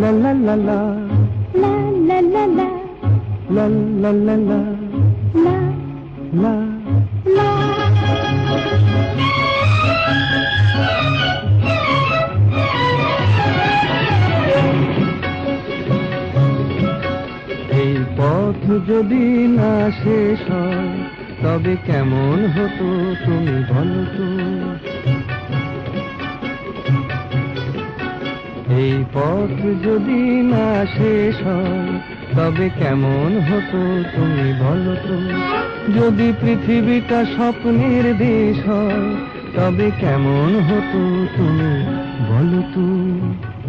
La la la la, la la la la, la la la la, la la. la। এই পথ যদি না শেষ হয় তবে কেমন হতো তুমি বলো তো। এই পথ যদি না শেষ হয় তবে কেমন হতো তুমি বলো তো। যদি পৃথিবীটা স্বপ্নের দেশ হয় তবে কেমন হতো তুমি বলো তো।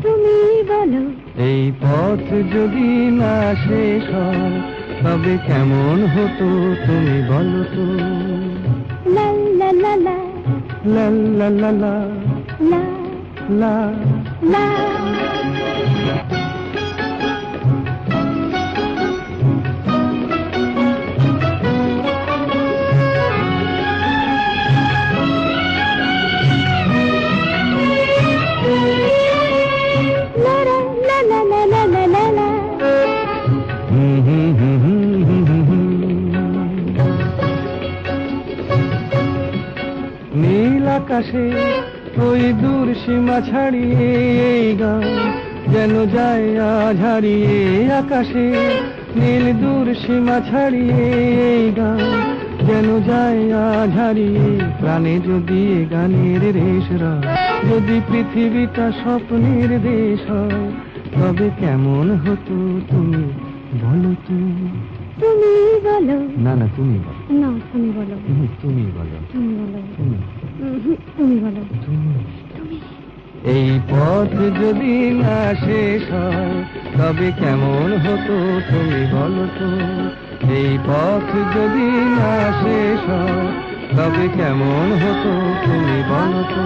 তুমি বলো। এই পথ যদি না শেষ হয় তবে কেমন হতো তুমি বলো তো। লা লা লা লা, লা লা লা লা, লা লা লা। নীল আকাশে ওই দূর সীমা ছাড়িয়ে এই গান যেন যায় আজ হারিয়ে। আকাশে নীল দূর সীমা ছাড়িয়ে এই গান যেন যায় আজ হারিয়ে। প্রাণে যদি এ গানের রেশরা, যদি পৃথিবীটা স্বপ্নের দেশ হয় তবে কেমন হতো তুমি বলো তো। তুমি বলো। না না তুমি বলো। না তুমি বলো। তুমি বলো। তুমি বলো। তুমি তুমি বলো। তুমি। এই পথ যদি না শেষ হয় তবে কেমন হতো তুমি বলো তো। এই পথ যদি না শেষ হয় তবে কেমন হতো তুমি বলো তো।